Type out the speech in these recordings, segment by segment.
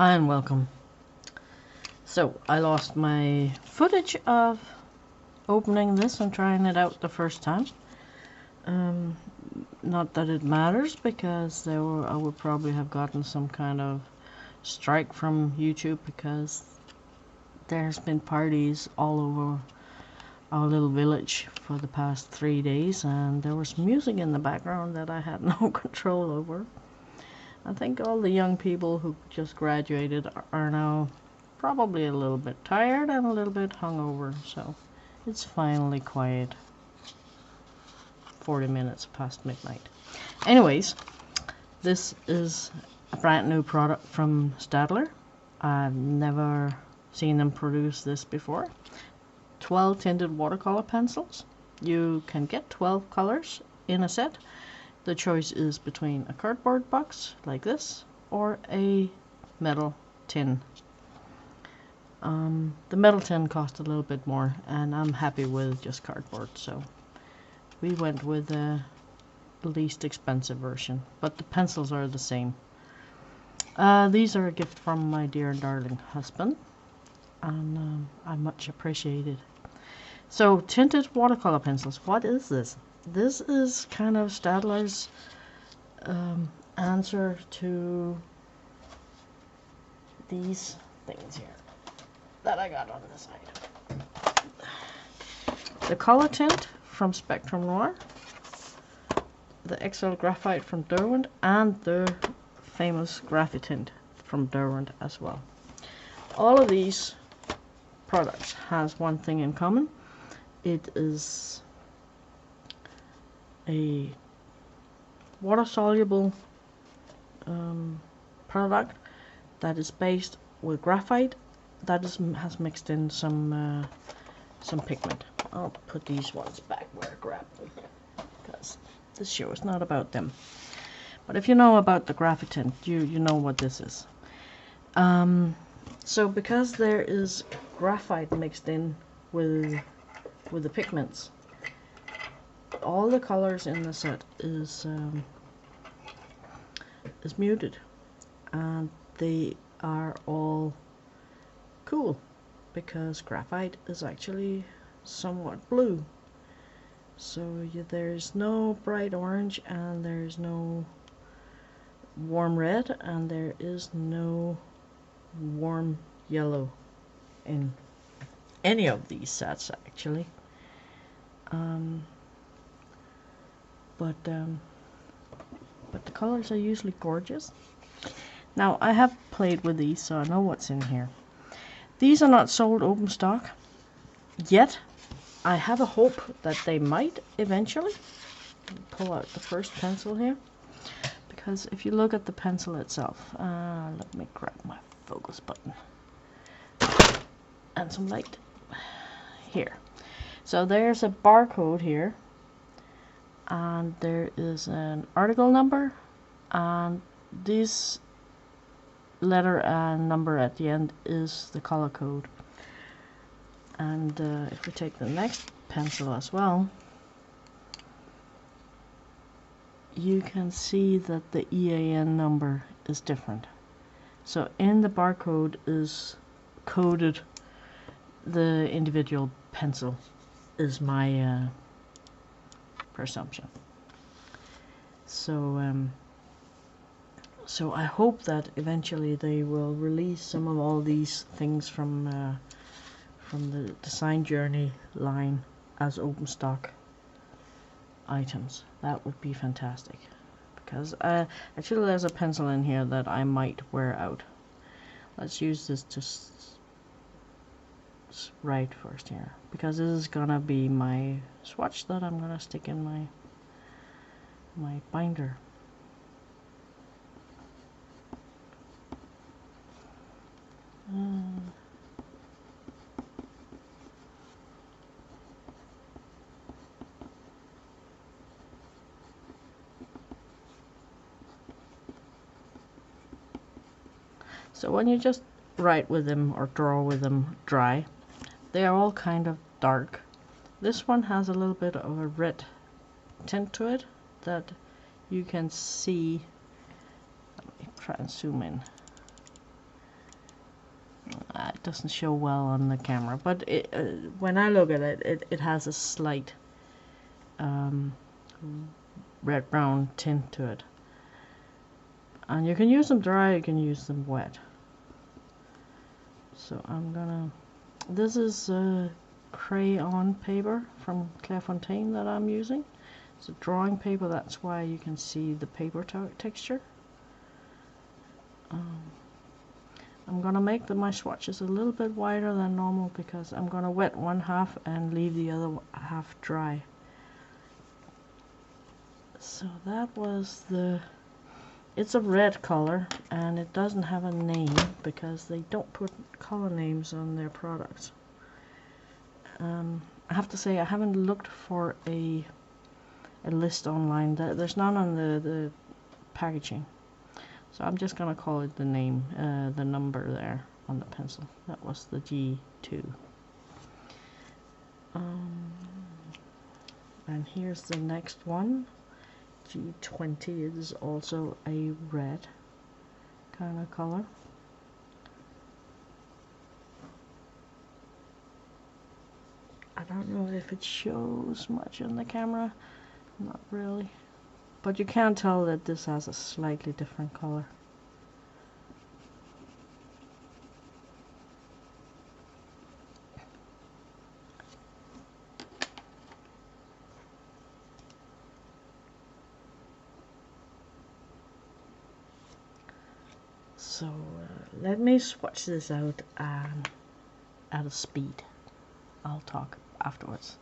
Hi and welcome. So I lost my footage of opening this and trying it out the first time. Not that it matters, because I would probably have gotten some kind of strike from YouTube, because there's been parties all over our little village for the past 3 days, and there was music in the background that I had no control over. I think all the young people who just graduated are now probably a little bit tired and a little bit hungover, so it's finally quiet. 40 minutes past midnight. Anyways, this is a brand new product from Staedtler. I've never seen them produce this before. 12 tinted watercolor pencils. You can get 12 colors in a set. The choice is between a cardboard box like this or a metal tin. The metal tin cost a little bit more, and I'm happy with just cardboard, so we went with the least expensive version, but the pencils are the same. These are a gift from my dear and darling husband, and I much appreciate it. So, tinted watercolor pencils, what is this? This is kind of Staedtler's answer to these things here that I got on the side. The color tint from Spectrum Noir, the Xargot graphite from Derwent, and the famous graphite tint from Derwent as well. All of these products has one thing in common. It is a water-soluble product that is based with graphite that has mixed in some pigment. I'll put these ones back where I grabbed them, because this show is not about them. But if you know about the graphite tint, you know what this is. So because there is graphite mixed in with the pigments, all the colors in the set is muted, and they are all cool, because graphite is actually somewhat blue. So there's no bright orange, and there's no warm red, and there is no warm yellow in any of these sets actually. But the colors are usually gorgeous. Now, I have played with these, so I know what's in here. These are not sold open stock yet. I have a hope that they might eventually. Pull out the first pencil here, because if you look at the pencil itself, let me grab my focus button and some light here. So there's a barcode here, and there is an article number, and this letter and number at the end is the color code. And if we take the next pencil as well, you can see that the EAN number is different. So in the barcode is coded the individual pencil, is my presumption. So so I hope that eventually they will release some of all these things from the Design Journey line as open stock items. That would be fantastic, because actually there's a pencil in here that I might wear out. Let's use this to write first here, because this is gonna be my swatch that I'm gonna stick in my binder. So when you just write with them or draw with them dry, they are all kind of dark. This one has a little bit of a red tint to it that you can see. Let me try and zoom in. It doesn't show well on the camera, but when I look at it, it has a slight red-brown tint to it. And you can use them dry, you can use them wet. So I'm gonna, this is crayon paper from Clairefontaine that I'm using. It's a drawing paper, that's why you can see the paper texture. I'm gonna make my swatches a little bit wider than normal because I'm gonna wet one half and leave the other half dry. So that was it's a red color and it doesn't have a name because they don't put color names on their products. I have to say I haven't looked for a list online. There's none on the packaging. So I'm just gonna call it the name, the number there on the pencil. That was the G2. And here's the next one. G20 is also a red kind of color. I don't know if it shows much on the camera, not really, but you can tell that this has a slightly different color. So let me swatch this out at a speed. I'll talk afterwards.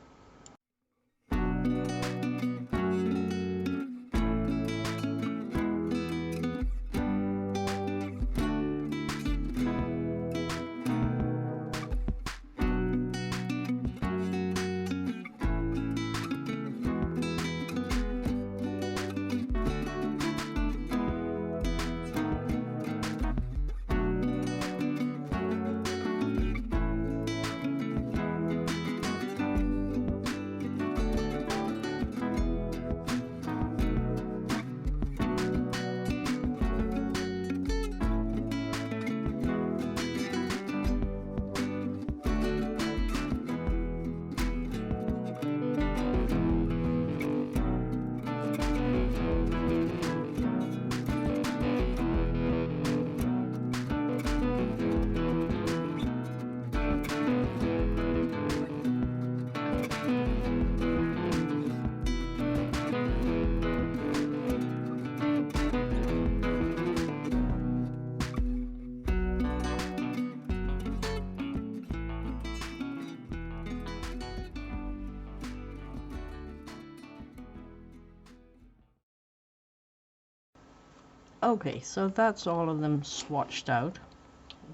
Okay, so that's all of them swatched out,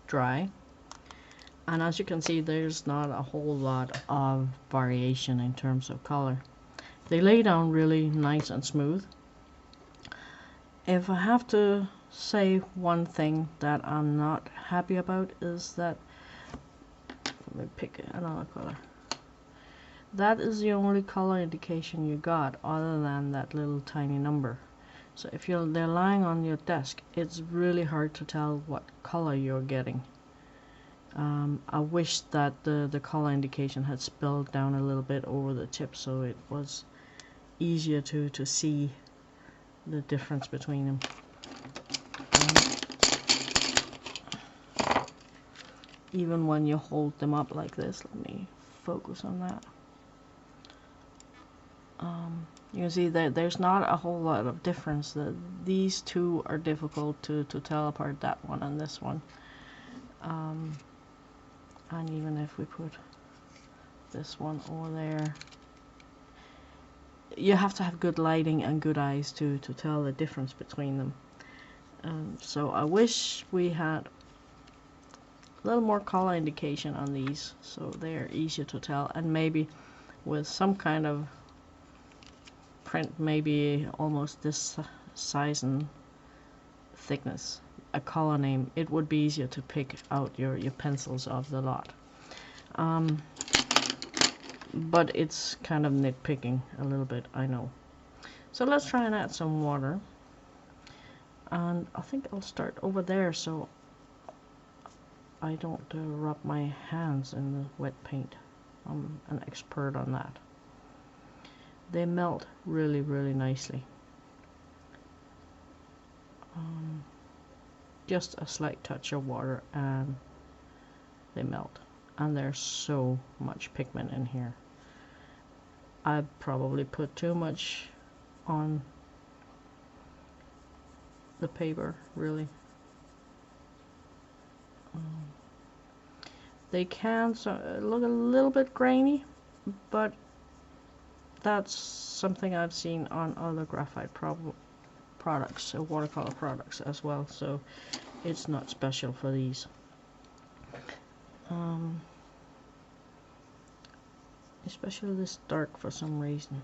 dry. And as you can see, there's not a whole lot of variation in terms of color. They lay down really nice and smooth. If I have to say one thing that I'm not happy about is that, let me pick another color. That is the only color indication you got other than that little tiny number. So if they're lying on your desk, it's really hard to tell what color you're getting. I wish that the color indication had spilled down a little bit over the tip so it was easier to see the difference between them. Even when you hold them up like this, let me focus on that. You can see that there's not a whole lot of difference. These two are difficult to tell apart, that one and this one. And even if we put this one over there, you have to have good lighting and good eyes to tell the difference between them. So I wish we had a little more color indication on these so they're easier to tell, and maybe with some kind of print, maybe almost this size and thickness, a color name, it would be easier to pick out your pencils of the lot. But it's kind of nitpicking a little bit, I know. So let's try and add some water. And I think I'll start over there so I don't rub my hands in the wet paint. I'm an expert on that. They melt really, really nicely. Just a slight touch of water and they melt. And there's so much pigment in here. I probably put too much on the paper, really. They can look a little bit grainy, but that's something I've seen on other graphite products, watercolor products as well, so it's not special for these. Especially this dark for some reason.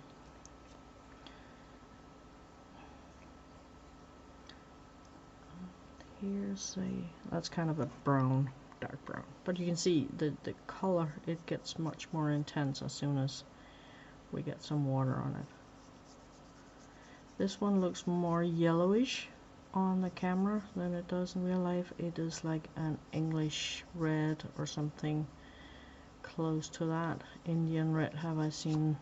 Here's that's kind of a brown, dark brown, but you can see the color, it gets much more intense as soon as we get some water on it. This one looks more yellowish on the camera than it does in real life. It is like an English red or something close to that. Indian red have I seen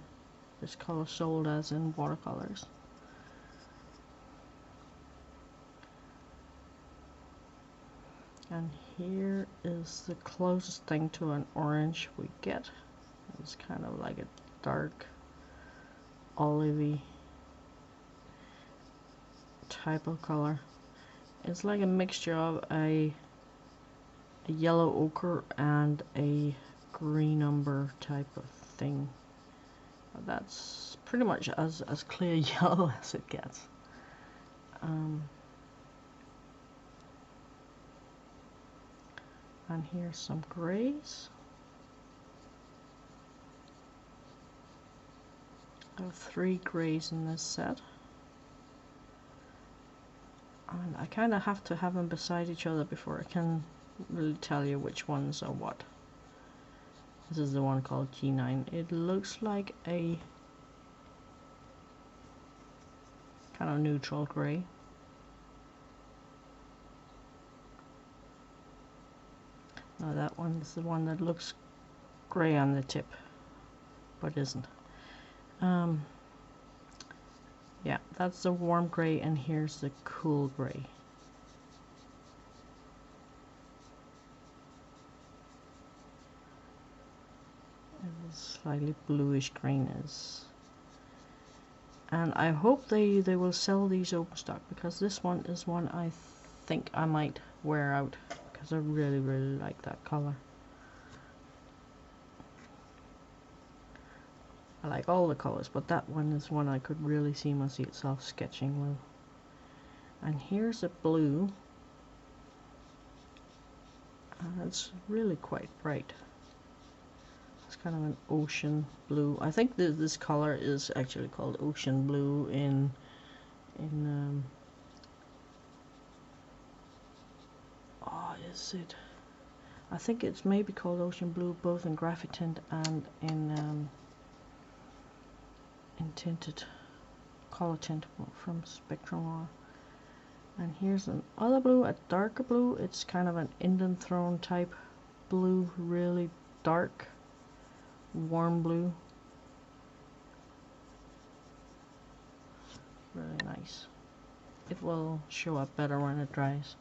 this color sold as in watercolors. And here is the closest thing to an orange we get. It's kind of like a dark olivey type of color. It's like a mixture of a yellow ochre and a green umber type of thing. That's pretty much as clear yellow as it gets. And here's some grays. I have 3 grays in this set. And I kind of have to have them beside each other before I can really tell you which ones are what. This is the one called G9. It looks like a kind of neutral gray. Now that one is the one that looks gray on the tip, but isn't. Yeah, that's the warm gray, and here's the cool gray. And this slightly bluish green is. And I hope they will sell these open stock, because this one is one I think I might wear out, because I really, really like that color. I like all the colors, but that one is one I could really see myself sketching with. And here's a blue. It's really quite bright. It's kind of an ocean blue. I think this color is actually called ocean blue in oh, is it? I think it's maybe called ocean blue both in graphite tint and in tinted color tint from Spectrum. And here's another blue, a darker blue. It's kind of an Indian throne type blue, really dark, warm blue. Really nice. It will show up better when it dries.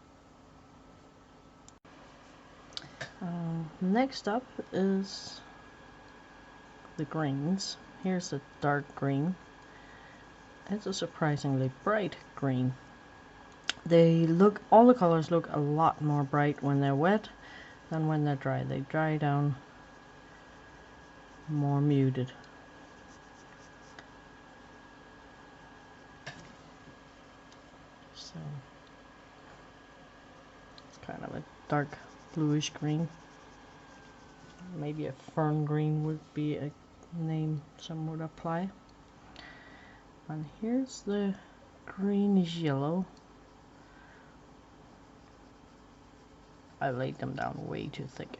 Next up is the greens. Here's a dark green. It's a surprisingly bright green. All the colors look a lot more bright when they're wet than when they're dry. They dry down more muted. So it's kind of a dark bluish green. Maybe a fern green would be a name some would apply. And here's the greenish yellow. I laid them down way too thick.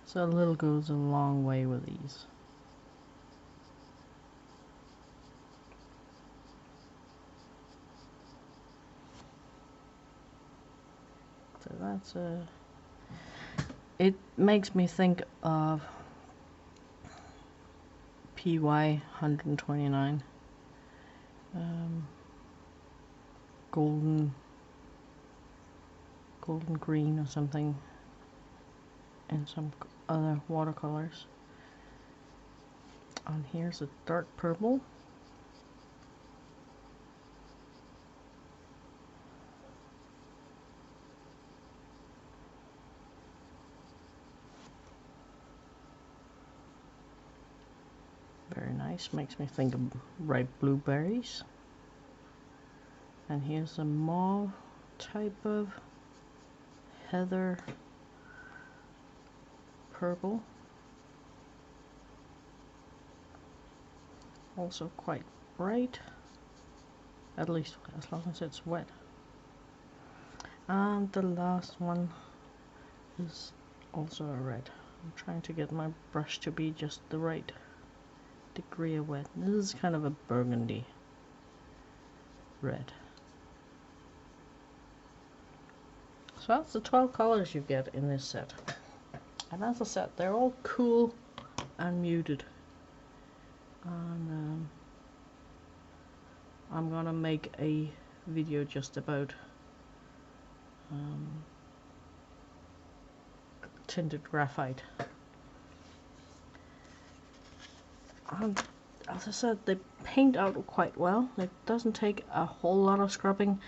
So a little goes a long way with these. So that's it makes me think of PY 129, golden green or something, and some other watercolors. And here's a dark purple. Very nice, makes me think of ripe blueberries. And here's a mauve type of heather purple. Also quite bright, at least as long as it's wet. And the last one is also a red. I'm trying to get my brush to be just the right degree of wet. This is kind of a burgundy red. So that's the 12 colors you get in this set. And as I said, they're all cool and muted. And I'm gonna make a video just about tinted graphite. And as I said, they paint out quite well. It doesn't take a whole lot of scrubbing.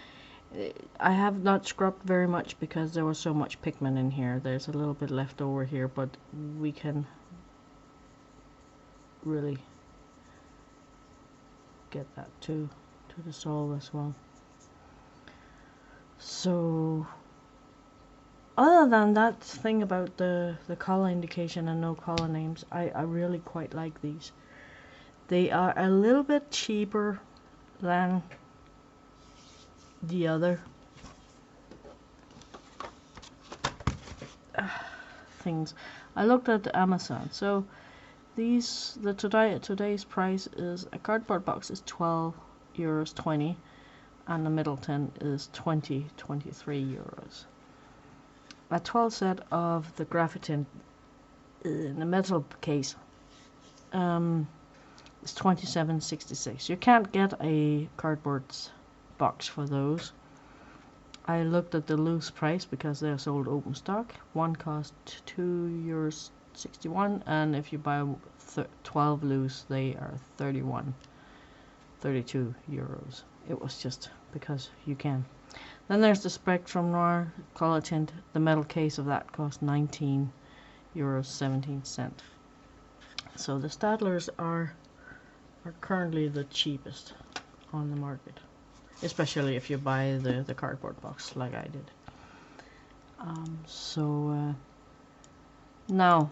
I have not scrubbed very much because there was so much pigment in here. There's a little bit left over here, but we can really get that to dissolve as well. So other than that thing about the color indication and no color names, I really quite like these. They are a little bit cheaper than the other things. I looked at Amazon. So these, today's price is a cardboard box is €12.20, and the Middleton is 23 euros. A 12 set of the graphite in the metal case is 27.66. You can't get a cardboard box for those. I looked at the loose price because they're sold open stock. One cost €2.61, and if you buy 12 loose, they are 32 euros. It was just because you can. Then there's the Spectrum Noir color tint. The metal case of that cost €19.17. So the Staedtlers are currently the cheapest on the market, especially if you buy the cardboard box like I did. Now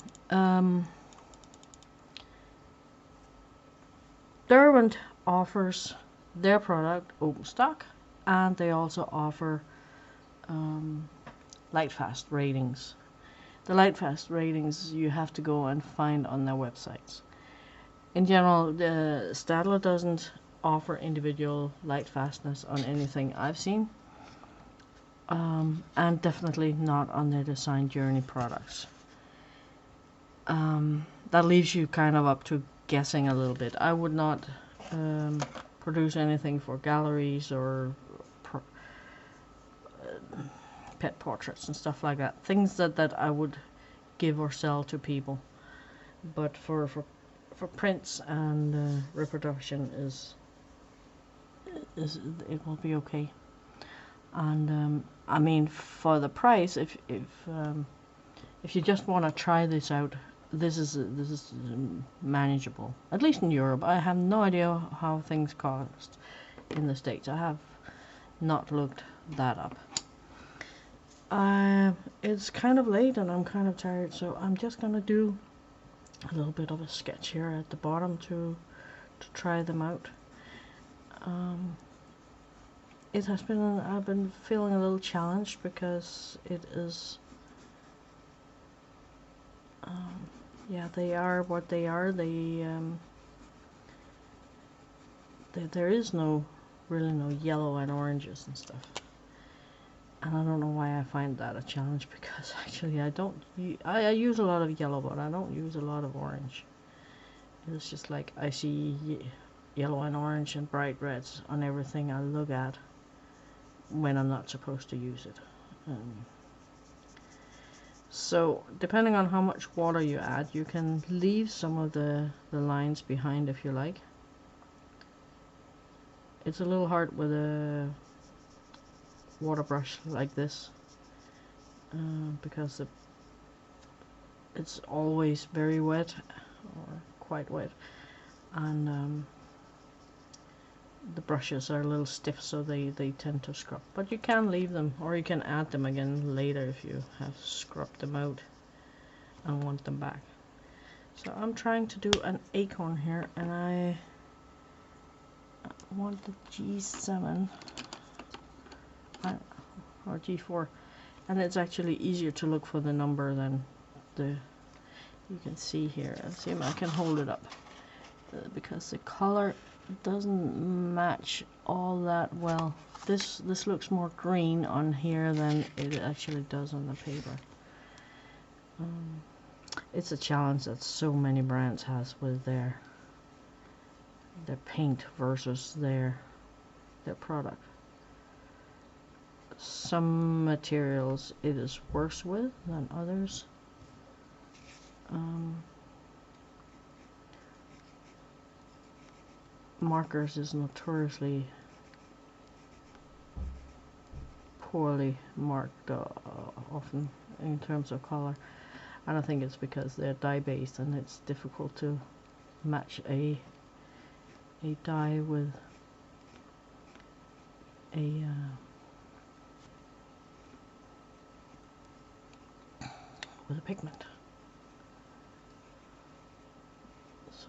Derwent offers their product open stock, and they also offer Lightfast ratings. The Lightfast ratings you have to go and find on their websites. In general, the Staedtler doesn't offer individual light fastness on anything I've seen, and definitely not on their Design Journey products. That leaves you kind of up to guessing a little bit. I would not produce anything for galleries or pet portraits and stuff like that. Things that I would give or sell to people. But for prints and reproduction it will be okay. And I mean, for the price, if you just want to try this out, this is manageable. At least in Europe. I have no idea how things cost in the States. I have not looked that up. It's kind of late and I'm kind of tired, so I'm just gonna do a little bit of a sketch here at the bottom to try them out. It has been I've been feeling a little challenged because it is yeah, they are what they are. There is really no yellow and oranges and stuff. And I don't know why I find that a challenge, because actually I use a lot of yellow, but I don't use a lot of orange. It's just like I see yellow and orange and bright reds on everything I look at when I'm not supposed to use it. So depending on how much water you add, you can leave some of the lines behind if you like. It's a little hard with a water brush like this, because it's always very wet, or quite wet, and the brushes are a little stiff, so they tend to scrub. But you can leave them, or you can add them again later if you have scrubbed them out and want them back. So I'm trying to do an acorn here, and I want the G7 or G4, and it's actually easier to look for the number than you can see here. Let's see if I can hold it up, because the color doesn't match all that well. This looks more green on here than it actually does on the paper. It's a challenge that so many brands has with their paint versus their product. Some materials it is worse with than others. Markers is notoriously poorly marked often in terms of color, and I think it's because they're dye based and it's difficult to match a dye with a pigment. So,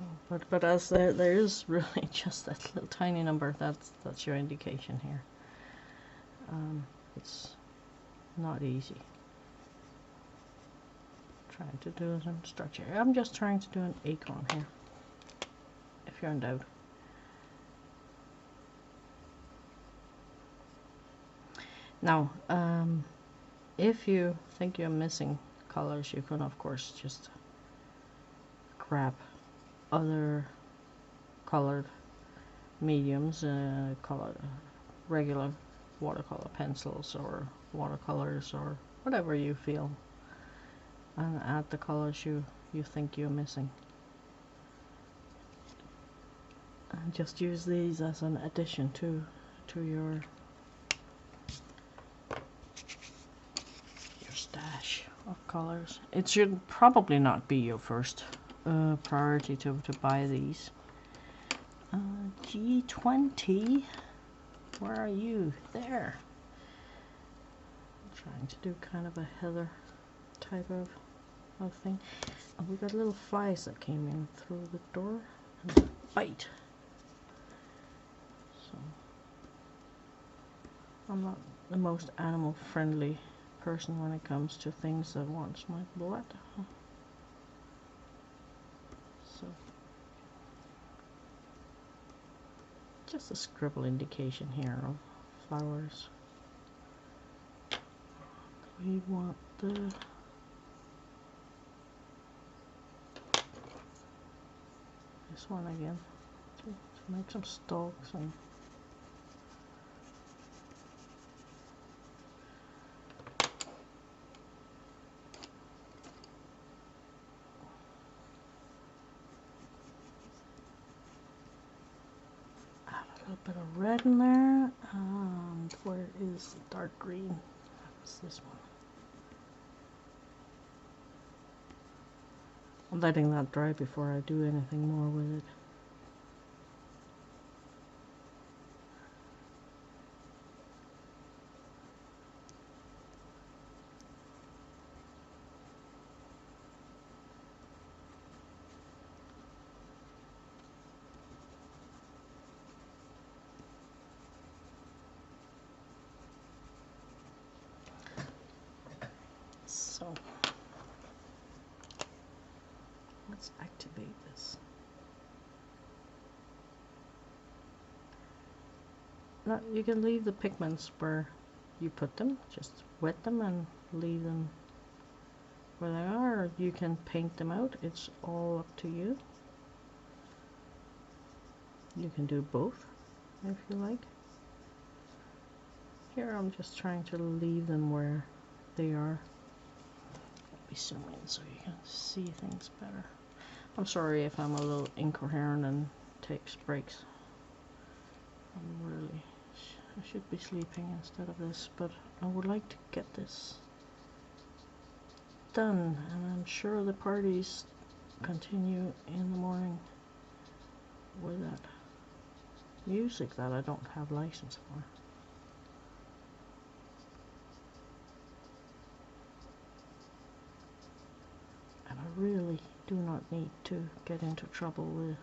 but as there is really just that little tiny number, that's your indication here. It's not easy. Trying to do some structure. I'm just trying to do an acorn here, if you're in doubt. Now, if you think you're missing colors, you can of course just grab other colored mediums, regular watercolor pencils or watercolors or whatever you feel, and add the colors you think you're missing. And just use these as an addition to your stash of colors. It should probably not be your first priority to buy these. G20, where are you? There. I'm trying to do kind of a heather type of thing. And we got little flies that came in through the door and bite. So I'm not the most animal friendly person when it comes to things that wants my blood. So just a scribble indication here of flowers. We want the this one again to make some stalks and a bit of red in there. And where is the dark green? That's this one. I'm letting that dry before I do anything more with it. So let's activate this. Now you can leave the pigments where you put them, just wet them and leave them where they are, or you can paint them out. It's all up to you. You can do both if you like. Here I'm just trying to leave them where they are. Let me zoom in so you can see things better. I'm sorry if I'm a little incoherent and takes breaks. I should be sleeping instead of this, but I would like to get this done, and I'm sure the parties continue in the morning with that music that I don't have license for. And I really do not need to get into trouble with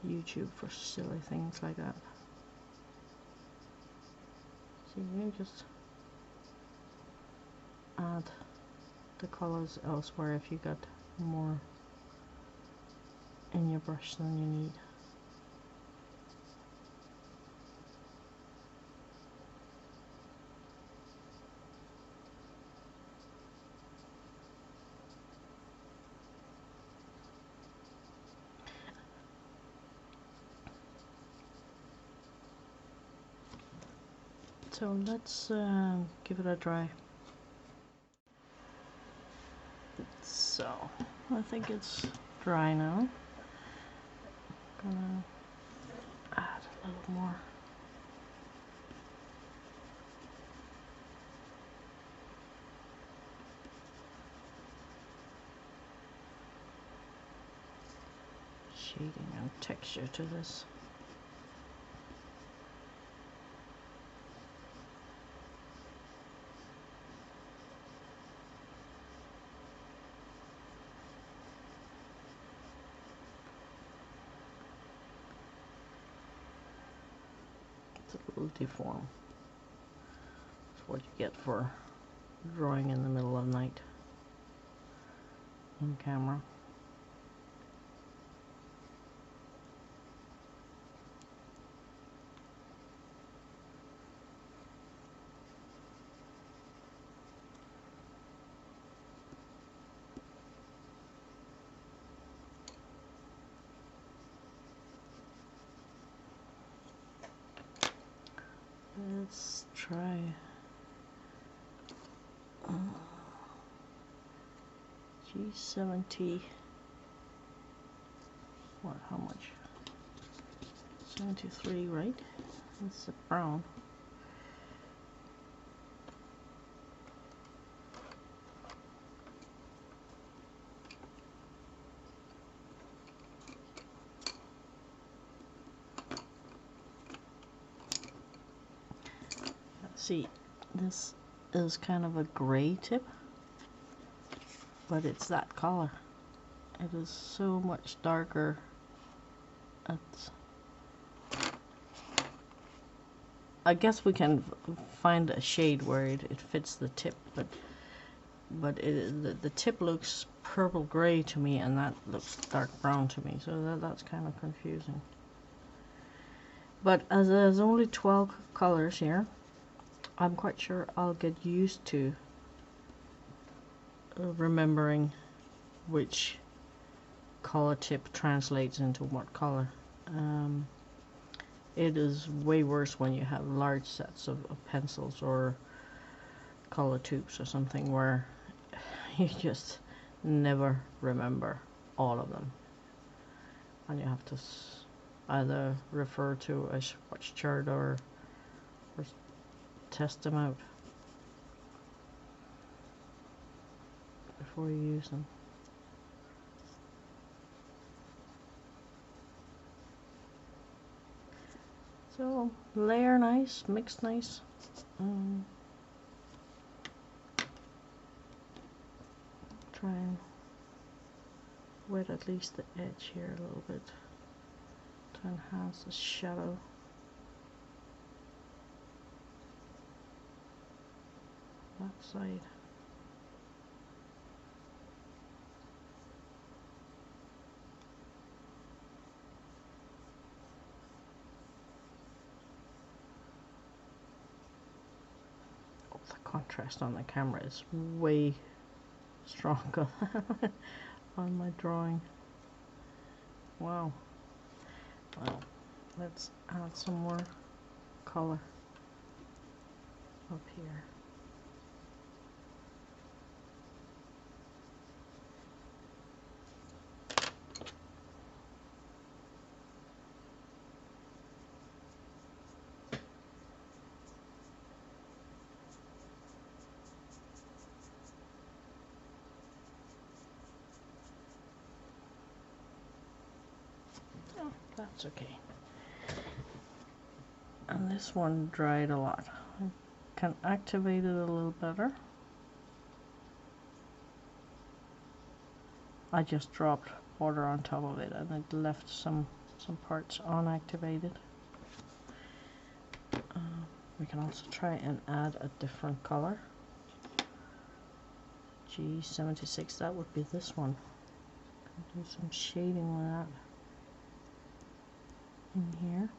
YouTube for silly things like that. So you can just add the colors elsewhere if you got more in your brush than you need. So let's give it a try. So I think it's dry now. Gonna add a little more. Shading and texture to this. It's a little deformed. That's what you get for drawing in the middle of the night on camera. Let's try G70. What? How much? 73, right? It's a brown. See, this is kind of a gray tip, but it's that color. It is so much darker. I guess we can find a shade where it fits the tip, but the tip looks purple gray to me, and that looks dark brown to me, so that's kind of confusing. But as there's only 12 colors here, I'm quite sure I'll get used to remembering which color tip translates into what color. It is way worse when you have large sets of pencils or color tubes or something where you just never remember all of them, and you have to either refer to a swatch chart or test them out before you use them. So layer nice, mix nice. Try and wet at least the edge here a little bit to enhance the shadow. That side. The contrast on the camera is way stronger on my drawing. Wow. Well, let's add some more color up here. Oh, that's okay. And this one dried a lot. I can activate it a little better. I just dropped water on top of it and it left some parts unactivated. We can also try and add a different color. G76, that would be this one. Do some shading with that in here.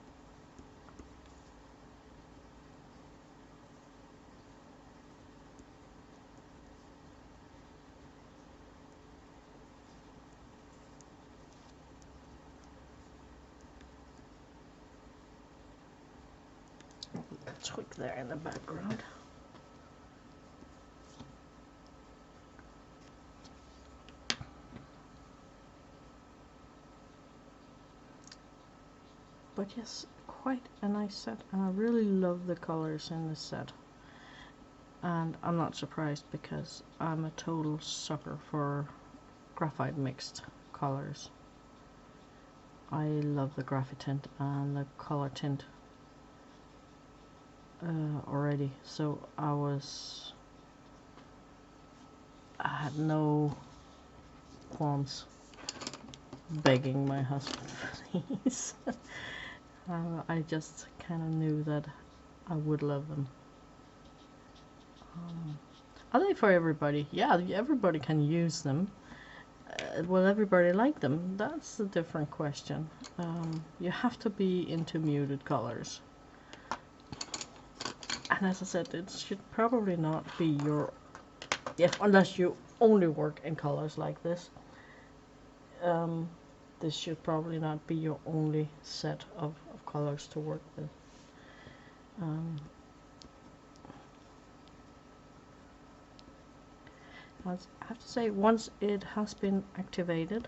Twig there in the background. But yes, quite a nice set, and I really love the colors in this set. And I'm not surprised because I'm a total sucker for graphite mixed colors. I love the graphite tint and the color tint already, so I had no qualms begging my husband for these. I just kind of knew that I would love them. Are they for everybody? Yeah, everybody can use them. Will everybody like them? That's a different question. You have to be into muted colors. And as I said, it should probably not be your... unless you only work in colors like this. This should probably not be your only set of colors to work with. I have to say, once it has been activated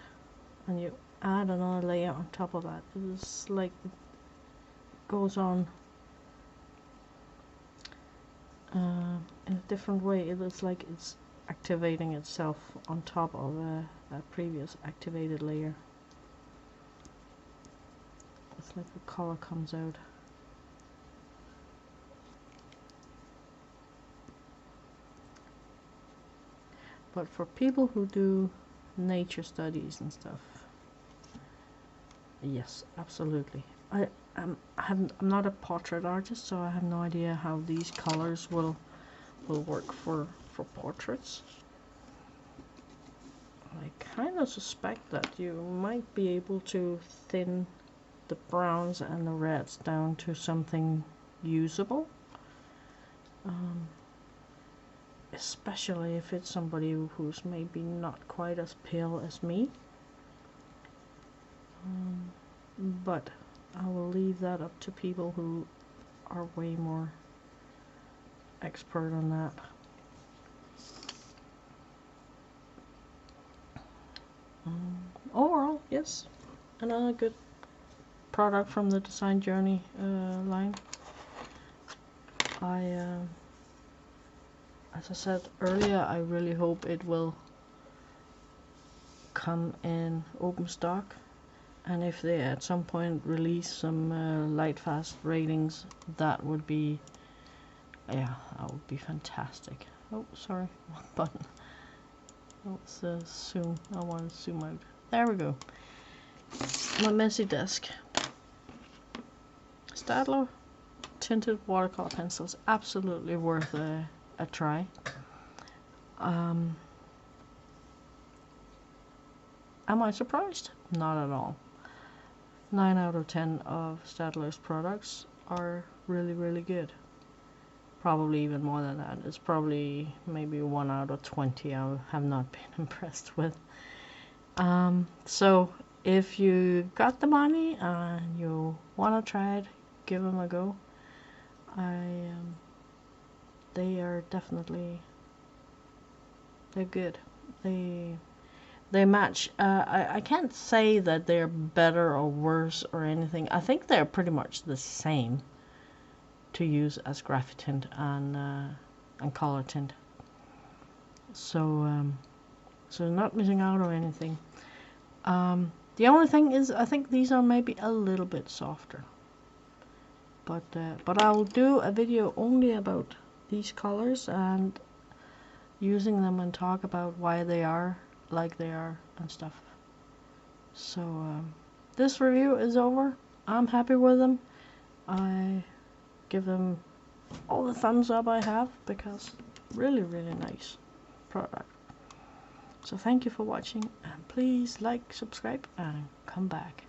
and you add another layer on top of that, it is like it goes on in a different way. It is like it's activating itself on top of a previous activated layer. It's like the color comes out. But for people who do nature studies and stuff, yes, absolutely. I'm not a portrait artist, so I have no idea how these colors will work for portraits. I kind of suspect that you might be able to thin the browns and the reds down to something usable. Especially if it's somebody who's maybe not quite as pale as me. But I will leave that up to people who are way more expert on that. Overall, yes, another good product from the Design Journey line. As I said earlier, I really hope it will come in open stock, and if they at some point release some light fast ratings, that would be, yeah, that would be fantastic. Oh, sorry, wrong button. Let's zoom. I want to zoom out. There we go. My messy desk. Staedtler Tinted watercolor pencils, absolutely worth a try. Am I surprised? Not at all. 9 out of 10 of Staedtler's products are really, really good. Probably even more than that. It's probably maybe 1 out of 20 I have not been impressed with. So if you got the money and you want to try it, give them a go. They are definitely, they're good. They match. I can't say that they're better or worse or anything. I think they're pretty much the same to use as graphite tint and color tint. So so not missing out on anything. The only thing is, I think these are maybe a little bit softer. But I'll do a video only about these colors and using them and talk about why they are like they are and stuff. So this review is over. I'm happy with them. I give them all the thumbs up I have, because really nice product. So thank you for watching, and please like, subscribe, and come back.